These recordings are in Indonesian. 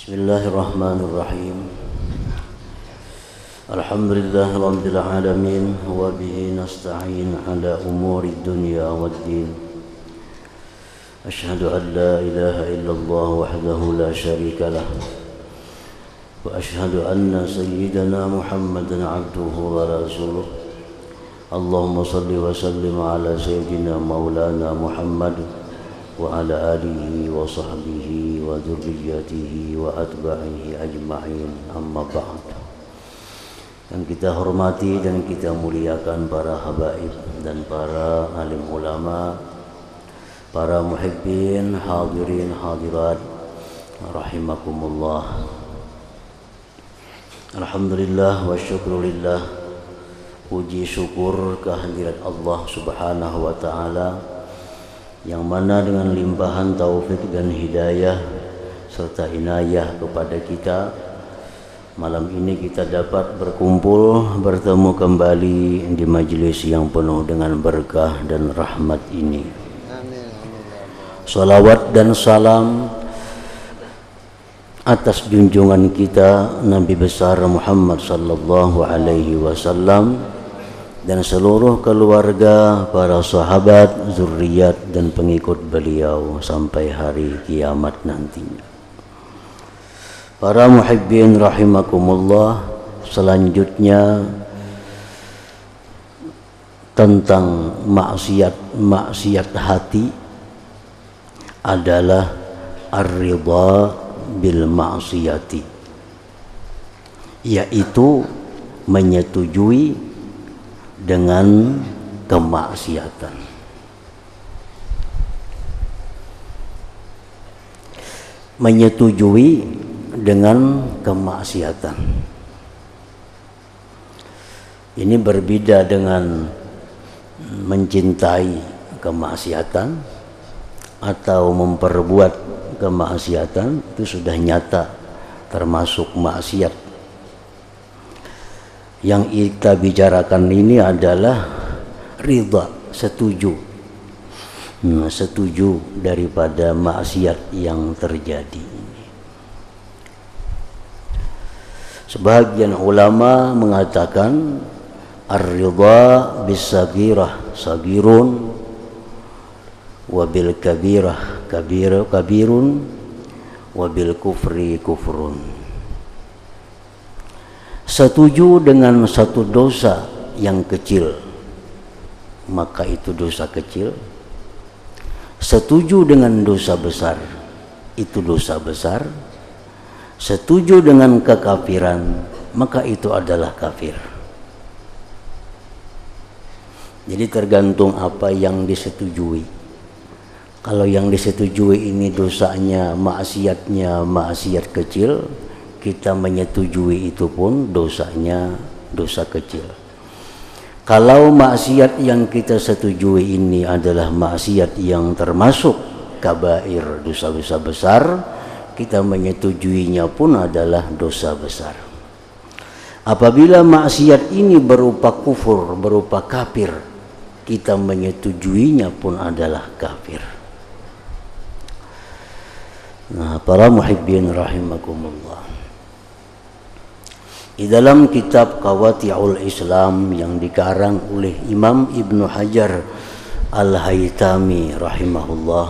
Bismillahirrahmanirrahim. Alhamdulillahirabbil alamin wa bihi nasta'in ala umuri dunya waddin. Asyhadu an la ilaha illallah wahdahu la syarika lah. Wa asyhadu anna sayyidana Muhammadan abduhu wa rasuluh. Allahumma salli wa sallim ala sayyidina maulana Muhammad wa ala alihi wa sahbihi wa dzurriyyatihi wa atba'ihi ajma'in, amma ba'd. Yang kita hormati dan kita muliakan para habaib dan para alim ulama, para muhibbin, hadirin hadirat rahimakumullah. Alhamdulillah wa syukrulillah, puji syukur kehadirat Allah subhanahu wa ta'ala, yang mana dengan limpahan taufik dan hidayah serta inayah kepada kita, malam ini kita dapat berkumpul, bertemu kembali di majelis yang penuh dengan berkah dan rahmat ini. Salawat dan salam atas junjungan kita Nabi besar Muhammad sallallahu alaihi wasallam dan seluruh keluarga, para sahabat, zuriat dan pengikut beliau sampai hari kiamat nantinya. Para muhibbin rahimakumullah, selanjutnya tentang maksiat hati adalah ar-ridha bil maksiyati, yaitu menyetujui dengan kemaksiatan. Menyetujui dengan kemaksiatan ini berbeda dengan mencintai kemaksiatan atau memperbuat kemaksiatan. Itu sudah nyata termasuk maksiat. Yang kita bicarakan ini adalah ridha, setuju daripada maksiat yang terjadi. Sebagian ulama mengatakan ar-ridha bis-sagirah sagirun wa bil kabirah kabirun wa bil kufri kufrun. Setuju dengan satu dosa yang kecil, maka itu dosa kecil. Setuju dengan dosa besar, itu dosa besar. Setuju dengan kekafiran, maka itu adalah kafir. Jadi tergantung apa yang disetujui. Kalau yang disetujui ini dosanya, maksiatnya maksiat kecil, kita menyetujui itu pun dosanya dosa kecil. Kalau maksiat yang kita setujui ini adalah maksiat yang termasuk kabair, dosa-dosa besar, kita menyetujuinya pun adalah dosa besar. Apabila maksiat ini berupa kufur, berupa kafir, kita menyetujuinya pun adalah kafir. Nah, para muhibbin rahimakumullah, di dalam kitab Qawati'ul Islam yang dikarang oleh Imam Ibnu Hajar Al-Haytami rahimahullah,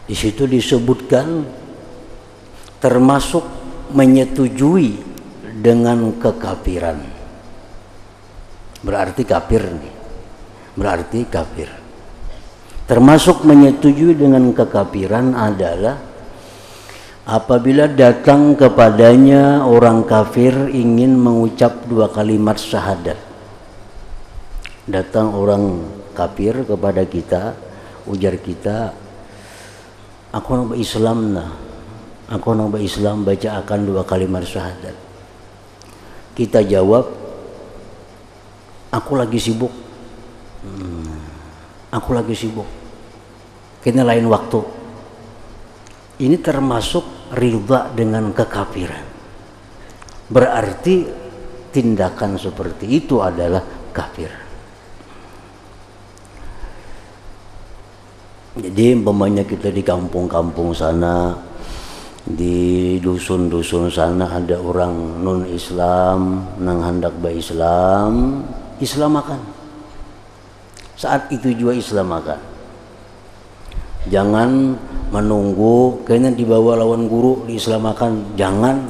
di situ disebutkan termasuk menyetujui dengan kekafiran. Berarti kafir nih. Berarti kafir. Termasuk menyetujui dengan kekafiran adalah apabila datang kepadanya orang kafir ingin mengucap 2 kalimat syahadat. Datang orang kafir kepada kita, ujar kita, aku nak Islam nah. Aku nak Islam, baca akan 2 kalimat syahadat. Kita jawab, aku lagi sibuk. Aku lagi sibuk. Kena lain waktu. Ini termasuk ridha dengan kekafiran. Berarti tindakan seperti itu adalah kafir. Jadi umpamanya kita di kampung-kampung sana di dusun-dusun sana ada orang non Islam nang hendak Islam, Islamakan. Saat itu juga Islamakan. Jangan menunggu kayaknya dibawa lawan guru diislamakan, jangan.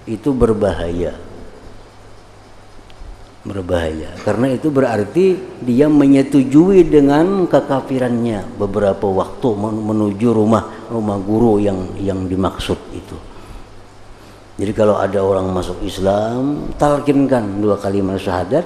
Itu berbahaya. Karena itu berarti dia menyetujui dengan kekafirannya beberapa waktu menuju rumah guru yang dimaksud itu. Jadi kalau ada orang masuk Islam, talkinkan 2 kalimat syahadat.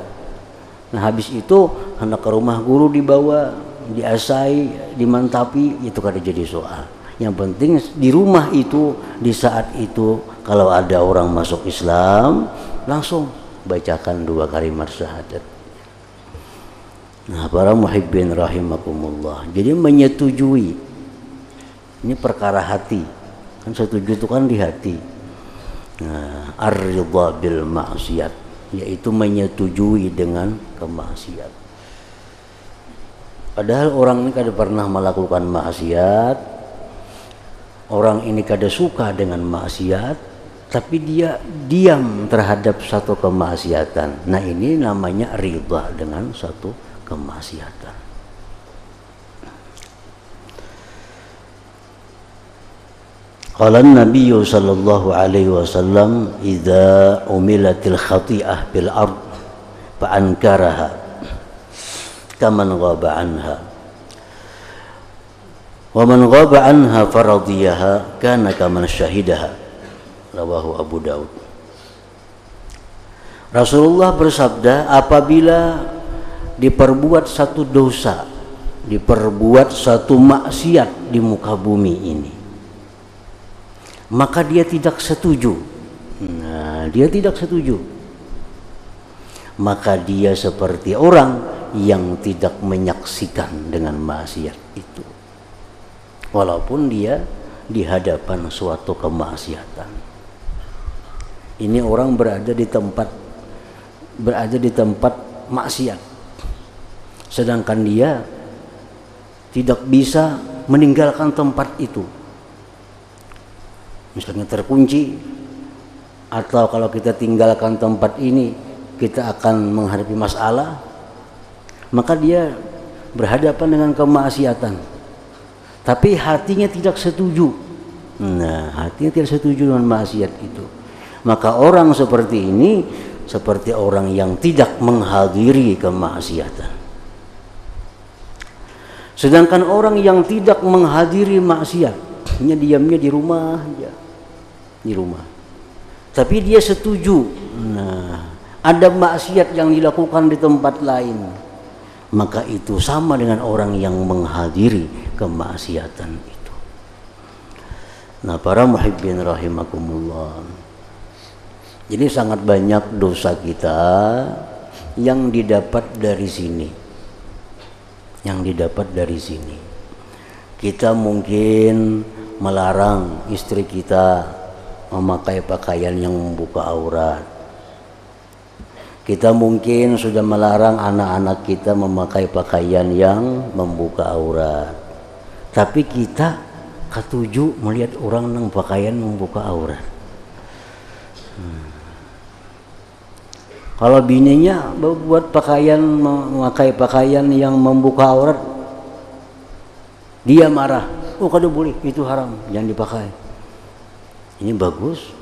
Nah habis itu hendak ke rumah guru dibawa, diasai, dimantapi, itu kada jadi soal. Yang penting di rumah itu, di saat itu kalau ada orang masuk Islam, langsung bacakan 2 kalimat syahadat. Nah, para muhibbin rahimakumullah. Jadi menyetujui. Ini perkara hati. Kan setuju itu kan di hati. Nah, ar-ridha bil ma'siyat, yaitu menyetujui dengan kemaksiat. Padahal orang ini kada pernah melakukan maksiat. Orang ini kada suka dengan maksiat. Tapi dia diam terhadap satu kemaksiatan. Nah ini namanya ridha dengan satu kemaksiatan. Qala an-nabiy sallallahu alaihi wasallam, "Idza umilatil khati'ah bil ard fa ankaraha kaman ghaba anha. Wa man ghaba anha faradiyaha kana kaman syahidaha." Rawahu Abu Daud. Rasulullah bersabda, apabila diperbuat satu dosa, diperbuat satu maksiat di muka bumi ini, maka dia tidak setuju. Nah, dia tidak setuju. Maka dia seperti orang yang tidak menyaksikan dengan maksiat itu. Walaupun dia di hadapan suatu kemaksiatan. Ini orang berada di tempat maksiat, sedangkan dia tidak bisa meninggalkan tempat itu. Misalnya terkunci, atau kalau kita tinggalkan tempat ini kita akan menghadapi masalah, maka dia berhadapan dengan kemaksiatan, tapi hatinya tidak setuju. Nah, hatinya tidak setuju dengan maksiat itu. Maka orang seperti ini seperti orang yang tidak menghadiri kemaksiatan. Sedangkan orang yang tidak menghadiri maksiat, hanya diamnya di rumah aja, di rumah. Tapi dia setuju. Nah, ada maksiat yang dilakukan di tempat lain, maka itu sama dengan orang yang menghadiri kemaksiatan itu. Nah, para muhibbin rahimakumullah. Jadi sangat banyak dosa kita yang didapat dari sini. Yang didapat dari sini. Kita mungkin melarang istri kita memakai pakaian yang membuka aurat. Kita mungkin sudah melarang anak-anak kita memakai pakaian yang membuka aurat. Tapi kita ketujuh melihat orang yang pakaian membuka aurat. Kalau bininya buat pakaian, memakai pakaian yang membuka aurat, dia marah. Oh, kada boleh, itu haram, jangan dipakai. Ini bagus.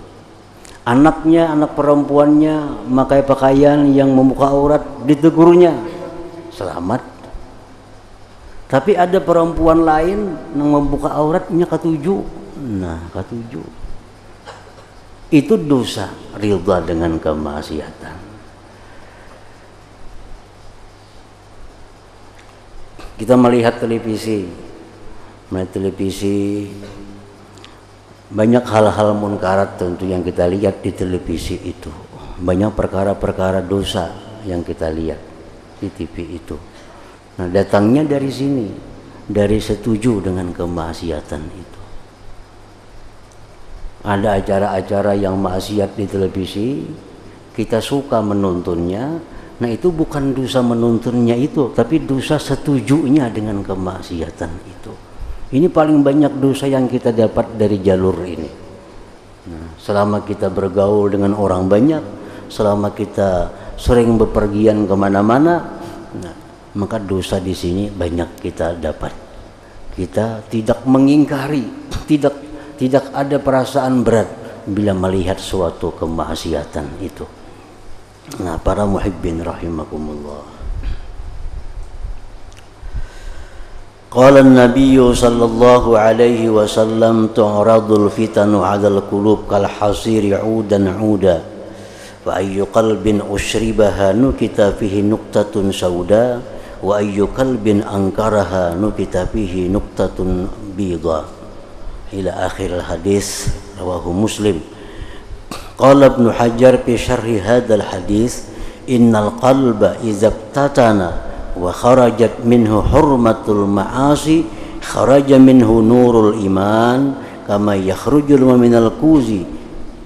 Anaknya, anak perempuannya memakai pakaian yang membuka aurat, ditegurnya, selamat. Tapi ada perempuan lain yang membuka auratnya ketujuh. Nah, ketujuh. Itu dosa ridha dengan kemaksiatan. Kita melihat televisi, banyak hal-hal munkarat tentu yang kita lihat di televisi itu. Banyak perkara-perkara dosa yang kita lihat di TV itu. Nah, datangnya dari sini, dari setuju dengan kemaksiatan itu. Ada acara-acara yang maksiat di televisi, kita suka menontonnya. Nah, itu bukan dosa menontonnya itu, tapi dosa setujunya dengan kemaksiatan itu. Ini paling banyak dosa yang kita dapat dari jalur ini. Nah, selama kita bergaul dengan orang banyak, selama kita sering bepergian kemana-mana, nah, maka dosa di sini banyak kita dapat. Kita tidak mengingkari, tidak ada perasaan berat bila melihat suatu kemaksiatan itu. Nah, para muhibbin rahimakumullah. Qala an-nabiy sallallahu alaihi wasallam tu'radul fitanu 'alal qulub kal hasiri 'udan 'uda wa ayyu qalbin ushribaha nukita fihi nuqtatun sauda wa ayyu qalbin ankaraha nukita fihi nuqtatun bidha ila akhir al-hadis rawahu Muslim. Qala Ibnu Hajar fi syarhi hadzal hadis innal qalba idza tatana wa kharajat minhu hurmatul ma'asi kharaja minhu nurul iman kama yakhrujul minal kuzi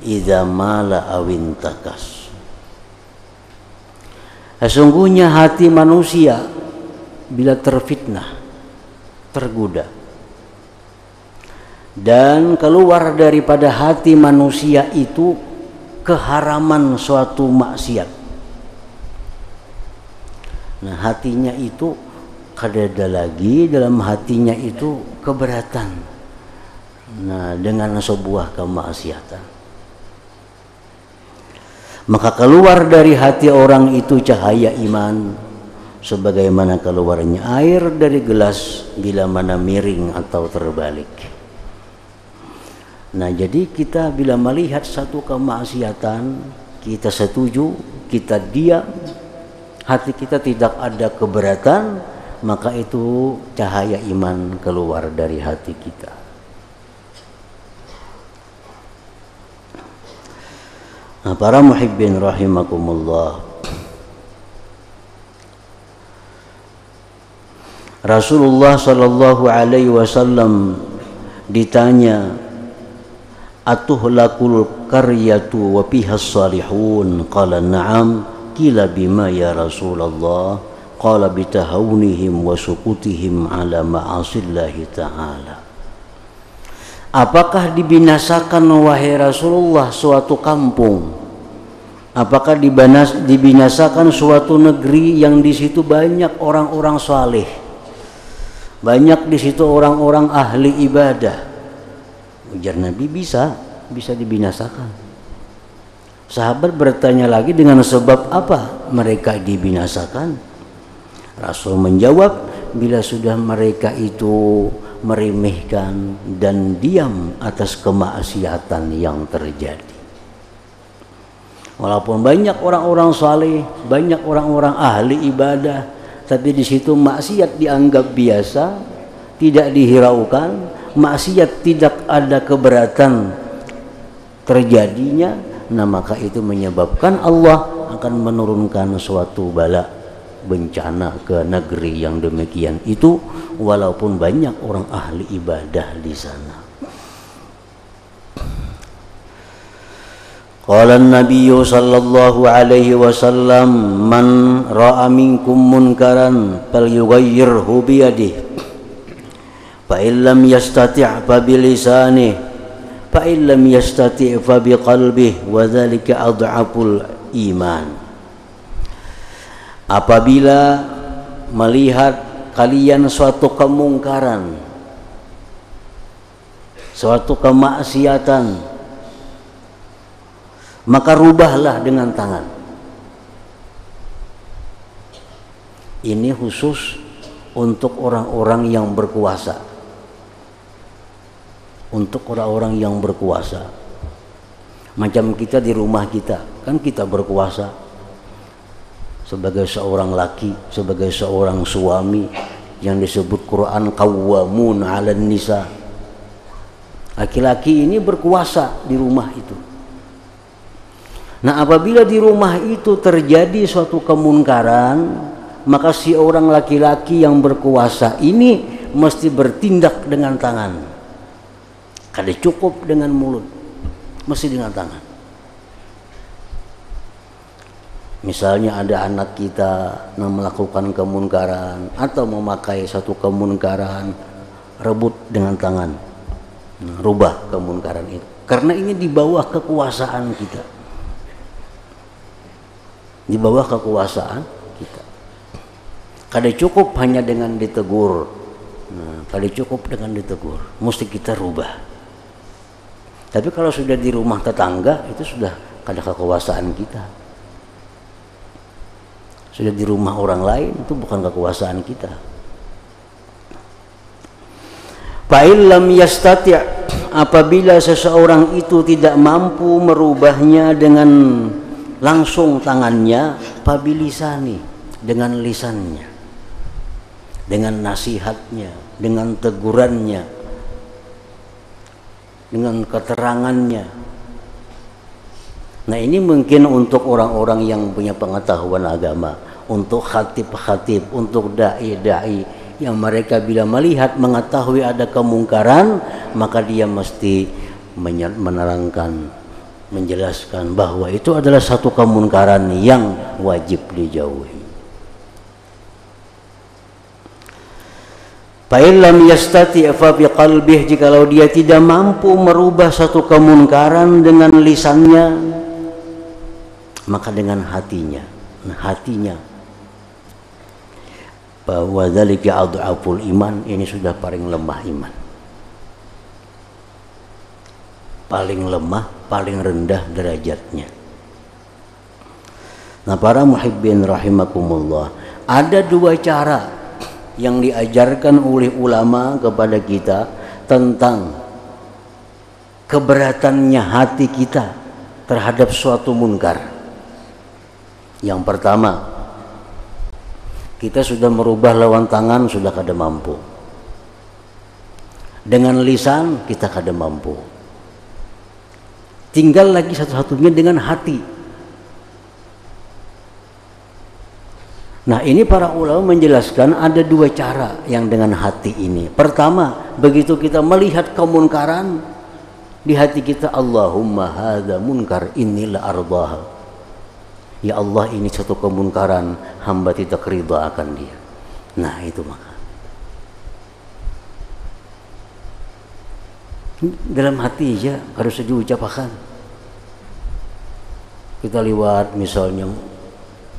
idza mala awin takas. Sesungguhnya hati manusia bila terfitnah, tergoda, dan keluar daripada hati manusia itu keharaman suatu maksiat. Nah, hatinya itu kadada lagi dalam hatinya itu keberatan. Nah, dengan sebuah kemaksiatan, maka keluar dari hati orang itu cahaya iman, sebagaimana keluarnya air dari gelas bila mana miring atau terbalik. Nah, jadi kita bila melihat satu kemaksiatan, kita setuju, kita diam, hati kita tidak ada keberatan, maka itu cahaya iman keluar dari hati kita. Nah, para muhibbin rahimakumullah, Rasulullah sallallahu alaihi wasallam ditanya, atuhlakul qaryatu wa fihas salihun? Qala na'am. Qila bima ya Rasulullah? Qala bitahawunihim wa sukutihim ala ma'asillahi ta'ala. Apakah dibinasakan wahai Rasulullah suatu kampung? Apakah dibinasakan suatu negeri yang di situ banyak orang-orang saleh, banyak di situ orang-orang ahli ibadah? Ujar Nabi, bisa dibinasakan. Sahabat bertanya lagi, dengan sebab apa mereka dibinasakan? Rasul menjawab, bila sudah mereka itu meremehkan dan diam atas kemaksiatan yang terjadi. Walaupun banyak orang-orang saleh, banyak orang-orang ahli ibadah, tapi di situ maksiat dianggap biasa, tidak dihiraukan, maksiat tidak ada keberatan terjadinya. Nah, maka itu menyebabkan Allah akan menurunkan suatu bala, bencana ke negeri yang demikian itu, walaupun banyak orang ahli ibadah di sana. Qala an-nabiy sallallahu alaihi wasallam, man ra'a minkum munkaran falyughayyirhu bi yadihi fa illam yastati' fa bi lisanihi fa illam yastati' fa biqalbihi wa dzalika adhaful iman. Apabila melihat kalian suatu kemungkaran, suatu kemaksiatan, maka rubahlah dengan tangan. Ini khusus untuk orang-orang yang berkuasa. Untuk orang-orang yang berkuasa, macam kita di rumah kita, kan kita berkuasa sebagai seorang laki, sebagai seorang suami, yang disebut Quran qawwamun 'alan nisa. Laki-laki ini berkuasa di rumah itu. Nah, apabila di rumah itu terjadi suatu kemunkaran, maka si orang laki-laki yang berkuasa ini mesti bertindak dengan tangan. Kada cukup dengan mulut, mesti dengan tangan. Misalnya ada anak kita yang melakukan kemunkaran atau memakai satu kemunkaran, rebut dengan tangan, rubah kemunkaran itu. Karena ini di bawah kekuasaan kita, di bawah kekuasaan kita. Kada cukup hanya dengan ditegur, kada cukup dengan ditegur, mesti kita rubah. Tapi kalau sudah di rumah tetangga itu sudah kada kekuasaan kita. Sudah di rumah orang lain itu bukan kekuasaan kita. Fa'illam yastati', apabila seseorang itu tidak mampu merubahnya dengan langsung tangannya, fabilisani, dengan lisannya, dengan nasihatnya, dengan tegurannya, dengan keterangannya. Nah ini mungkin untuk orang-orang yang punya pengetahuan agama, untuk khatib-khatib, untuk da'i-da'i yang mereka bila melihat mengetahui ada kemungkaran, maka dia mesti menerangkan, menjelaskan bahwa itu adalah satu kemungkaran yang wajib dijauhi. Fa illam yastati' fa bi qalbih, jikalau dia tidak mampu merubah satu kemungkaran dengan lisannya, maka dengan hatinya. Nah, hatinya, bahwa dzalika adhaful iman, ini sudah paling lemah iman, paling lemah, paling rendah derajatnya. Nah para muhibbin rahimakumullah, ada dua cara yang diajarkan oleh ulama kepada kita tentang keberatannya hati kita terhadap suatu munkar. Yang pertama, kita sudah merubah lawan tangan, sudah kada mampu. Dengan lisan kita kada mampu. Tinggal lagi satu-satunya dengan hati. Nah ini para ulama menjelaskan ada dua cara yang dengan hati ini. Pertama, begitu kita melihat kemunkaran di hati kita, Allahumma hadza munkar inni la ardaha. Ya Allah, ini satu kemunkaran, hamba tidak ridha akan dia. Nah itu maka dalam hati aja harus diucapkan. Kita lewat misalnya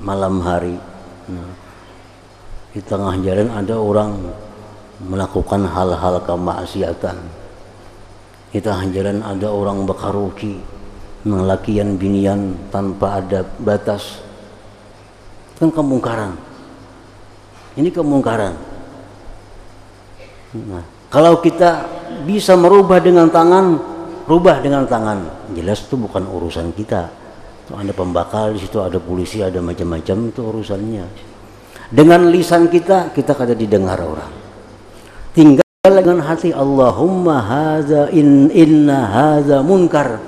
malam hari, di tengah jalan ada orang melakukan hal-hal kemaksiatan. Di tengah jalan ada orang bakaruki, melakian binian tanpa ada batas. Kan kemungkaran. Ini kemungkaran. Nah, kalau kita bisa merubah dengan tangan, rubah dengan tangan. Jelas itu bukan urusan kita. Itu ada pembakal di situ, ada polisi, ada macam-macam, itu urusannya. Dengan lisan kita kada didengar orang. Tinggal dengan hati, Allahumma hadza inna hadza munkar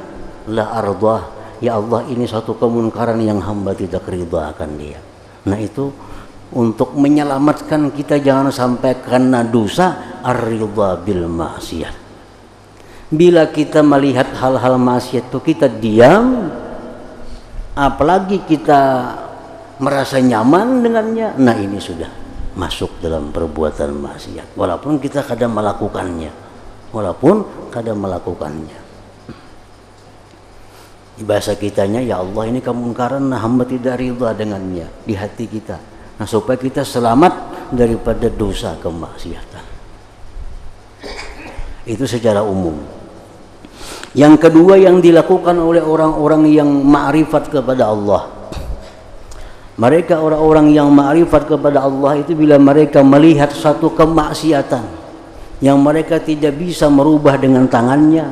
la ardah. Ya Allah, ini satu kemunkaran yang hamba tidak ridha akan dia. Nah itu untuk menyelamatkan kita jangan sampai kena dosa, ar-ridha bil maksiat. Bila kita melihat hal-hal maksiat itu kita diam, apalagi kita merasa nyaman dengannya, nah ini sudah masuk dalam perbuatan maksiat. Walaupun kita kadang melakukannya, Di bahasa kitanya, ya Allah ini kemungkaran, nah hamba tidak ridha dengannya di hati kita. Nah supaya kita selamat daripada dosa kemaksiatan. Itu secara umum. Yang kedua yang dilakukan oleh orang-orang yang ma'rifat kepada Allah. Mereka orang-orang yang ma'rifat kepada Allah itu bila mereka melihat satu kemaksiatan yang mereka tidak bisa merubah dengan tangannya,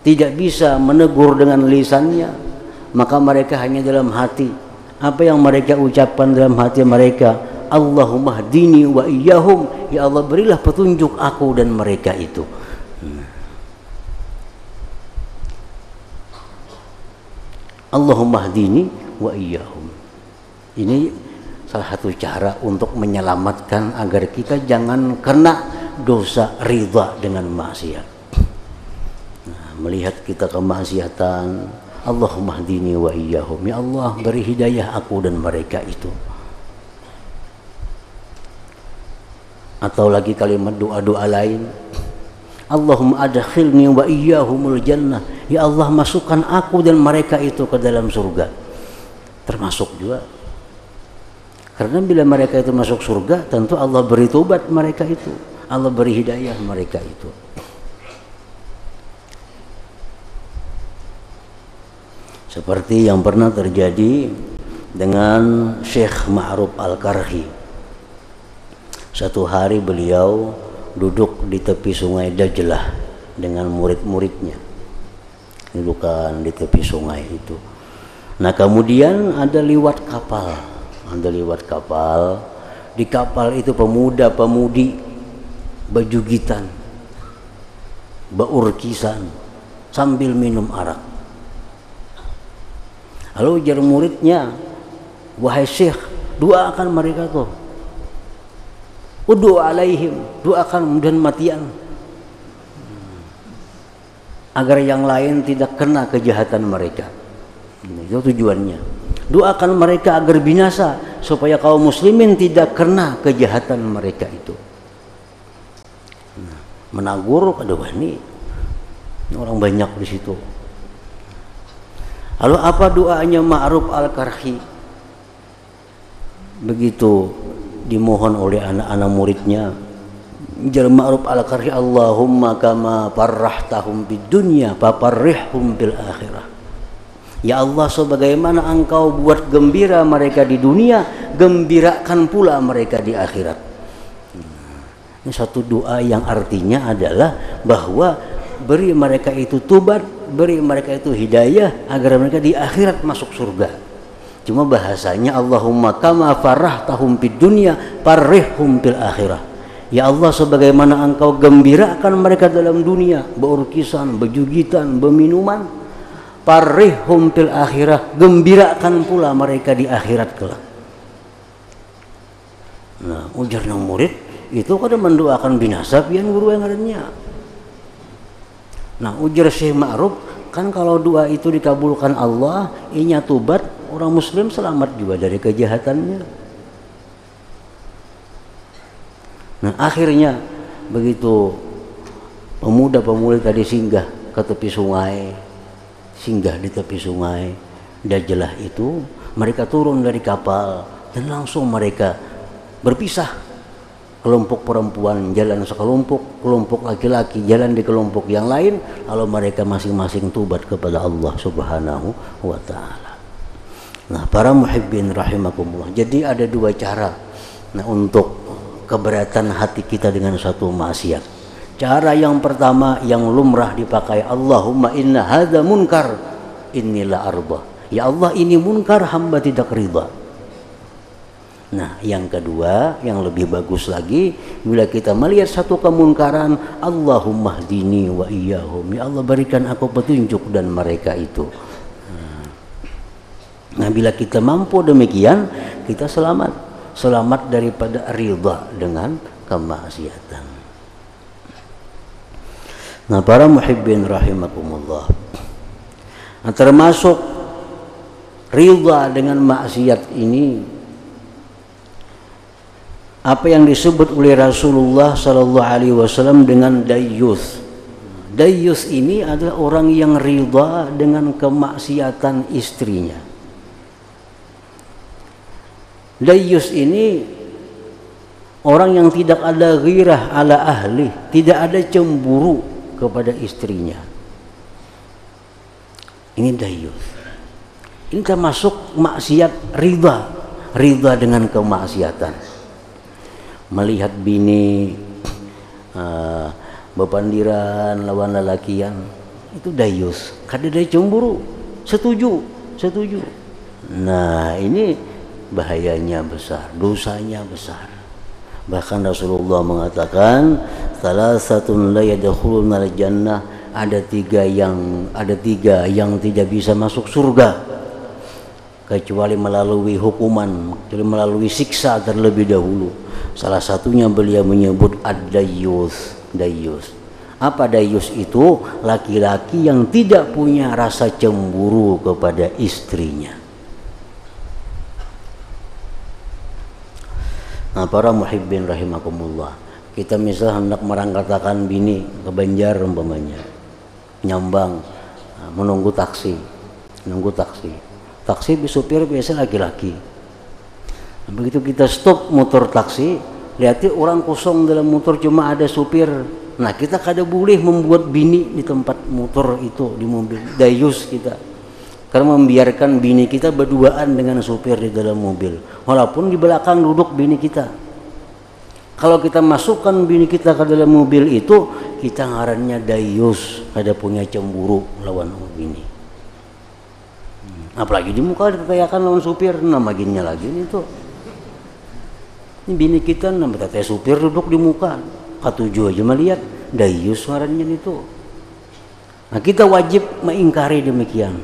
tidak bisa menegur dengan lisannya, maka mereka hanya dalam hati. Apa yang mereka ucapkan dalam hati mereka, Allahumma hdini wa iyyahum, ya Allah berilah petunjuk aku dan mereka itu. Allahumma hdini wa iyyahum. Ini salah satu cara untuk menyelamatkan agar kita jangan kena dosa ridha dengan maksiat. Nah, melihat kita kemaksiatan, Allahumma hdini wa iyyahum, ya Allah beri hidayah aku dan mereka itu. Atau lagi kalimat doa-doa lain, Allahumma adkhilni wa iyyahumul jannah, ya Allah masukkan aku dan mereka itu ke dalam surga. Termasuk juga, karena bila mereka itu masuk surga, tentu Allah beri tobat mereka itu, Allah beri hidayah mereka itu. Seperti yang pernah terjadi dengan Syekh Ma'ruf Al-Karhi. Satu hari beliau duduk di tepi sungai Dajlah dengan murid-muridnya, dudukan di tepi sungai itu. Nah kemudian ada liwat kapal, di kapal itu pemuda-pemudi bejugitan, beurkisan sambil minum arak. Lalu ujar muridnya, wahai Syekh, doakan mereka tuh, ud'u alaihim, doakan dan matian, agar yang lain tidak kena kejahatan mereka. Itu tujuannya. Doakan mereka agar binasa, supaya kaum muslimin tidak kena kejahatan mereka itu. Menagur pada ini orang banyak di situ. Lalu apa doanya Ma'ruf Al-Karhi? Begitu dimohon oleh anak-anak muridnya, jar Ma'ruf Al-Karhi, Allahumma kama farrahtahum bid dunya fafarrihhum bil akhirah. Ya Allah, sebagaimana engkau buat gembira mereka di dunia, gembirakan pula mereka di akhirat. Ini satu doa yang artinya adalah bahwa beri mereka itu tobat, beri mereka itu hidayah agar mereka di akhirat masuk surga. Cuma bahasanya Allahumma kama farrahtahum bid dunya farrihhum bil akhirah. Ya Allah, sebagaimana engkau gembirakan mereka dalam dunia, beurkisan, bejugitan, beminuman, farrihhum bil akhirah, gembirakan pula mereka di akhirat kelak. Nah, ujarnya murid itu kada mendoakan binasa pian guru yang adanya. Nah, ujar Syekh Ma'ruf, kan kalau doa itu dikabulkan Allah, inya tobat, orang muslim selamat juga dari kejahatannya. Nah, akhirnya begitu pemuda-pemudi tadi singgah ke tepi sungai, singgah di tepi sungai Dajlah itu, mereka turun dari kapal dan langsung mereka berpisah. Kelompok perempuan jalan sekelompok, kelompok laki-laki jalan di kelompok yang lain, lalu mereka masing-masing tobat kepada Allah Subhanahu wa ta'ala. Nah, para muhibbin rahimakumullah, jadi ada dua cara nah untuk keberatan hati kita dengan satu maksiat. Cara yang pertama yang lumrah dipakai, Allahumma inna hadza munkar innila arba. Ya Allah, ini munkar, hamba tidak ridha. Nah, yang kedua, yang lebih bagus lagi, bila kita melihat satu kemunkaran, Allahumma hdini wa iyyahum, ya Allah berikan aku petunjuk dan mereka itu. Nah, bila kita mampu demikian, kita selamat daripada ridha dengan kemaksiatan. Nah, para muhibbin rahimakumullah, nah, termasuk ridha dengan maksiat ini apa yang disebut oleh Rasulullah Sallallahu Alaihi Wasallam dengan dayyus. Dayyus ini adalah orang yang ridha dengan kemaksiatan istrinya. Dayyus ini orang yang tidak ada ghirah ala ahli, tidak ada cemburu kepada istrinya. Ini dayyus. Ini termasuk maksiat ridha dengan kemaksiatan. Melihat bini bepandiran lawan lelakian, itu dayyus, kada ada cemburu, setuju. Nah, ini bahayanya besar, dosanya besar. Bahkan Rasulullah mengatakan, salasatun la yadkhulunal jannah, ada tiga yang tidak bisa masuk surga kecuali melalui hukuman, kecuali melalui siksa terlebih dahulu. Salah satunya beliau menyebut ad-dayyus. Dayyus. Apa dayyus itu? Laki-laki yang tidak punya rasa cemburu kepada istrinya. Nah, para muhibbin rahimakumullah, Kita misal hendak merangkatakan bini ke Banjar umpamanya, nyambang, menunggu taksi. Taksi supir biasa laki-laki. Begitu kita stop motor taksi, lihatnya orang kosong dalam motor, cuma ada supir. Nah, kita kada boleh membuat bini di tempat motor itu, di mobil. Dayus kita. Karena membiarkan bini kita berduaan dengan supir di dalam mobil, walaupun di belakang duduk bini kita. Kalau kita masukkan bini kita ke dalam mobil itu, kita ngarannya dayus, ada punya cemburu lawan bini. Apalagi di muka ditatayakan lawan supir, nama ginnya lagi nih tuh. Ini bini kita nama tataya supir duduk di muka, katuju aja melihat, dayus ngarannya itu. Nah, kita wajib mengingkari demikian.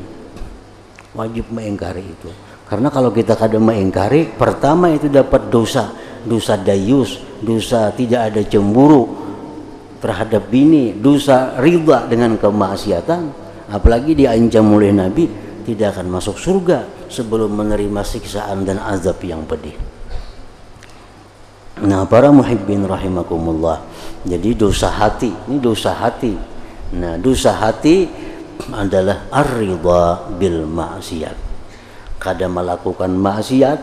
Wajib mengingkari itu. Karena kalau kita kada mengingkari, pertama itu dapat dosa dayus, dosa tidak ada cemburu terhadap bini, dosa riba dengan kemaksiatan, apalagi diancam oleh Nabi tidak akan masuk surga sebelum menerima siksaan dan azab yang pedih. Nah, para muhibbin rahimakumullah, jadi dosa hati, ini dosa hati. Nah, dosa hati adalah ar-ridha bil maksiat. Kada melakukan maksiat,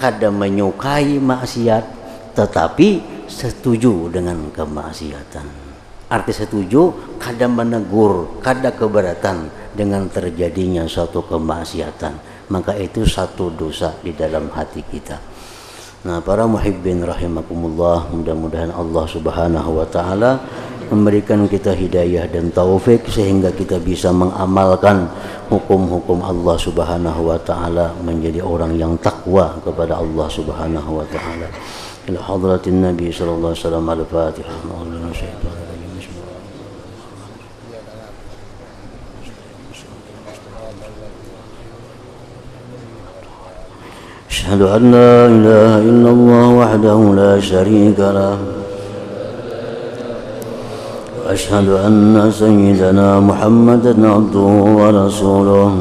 kada menyukai maksiat, tetapi setuju dengan kemaksiatan. Arti setuju, kada menegur, kada keberatan dengan terjadinya suatu kemaksiatan. Maka itu satu dosa di dalam hati kita. Nah, para muhibbin rahimakumullah, mudah-mudahan Allah Subhanahu wa taala memberikan kita hidayah dan taufik sehingga kita bisa mengamalkan hukum-hukum Allah Subhanahu wa taala, menjadi orang yang takwa kepada Allah Subhanahu wa taala. Ila hadratin Nabi sallallahu alaihi wasallam, al-Fatihah. أشهد أن لا إله إلا الله وحده لا شريك له وأشهد أن سيدنا محمدا عبده ورسوله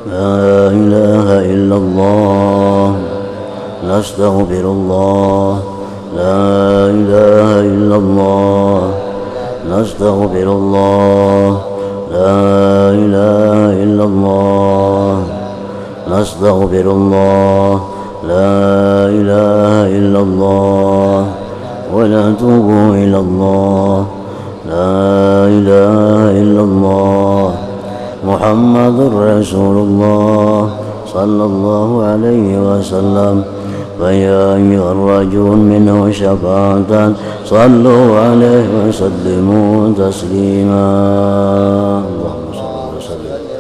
لا إله إلا الله نستغفر الله لا إله إلا الله نستغفر الله لا إله إلا الله نستغفر الله لا إله إلا الله ونتوب إلى الله لا إله إلا الله محمد رسول الله صلى الله عليه وسلم فيا أيها الرجل منه شفاعة صلوا عليه وسلموا تسليما اللهم صل وسلم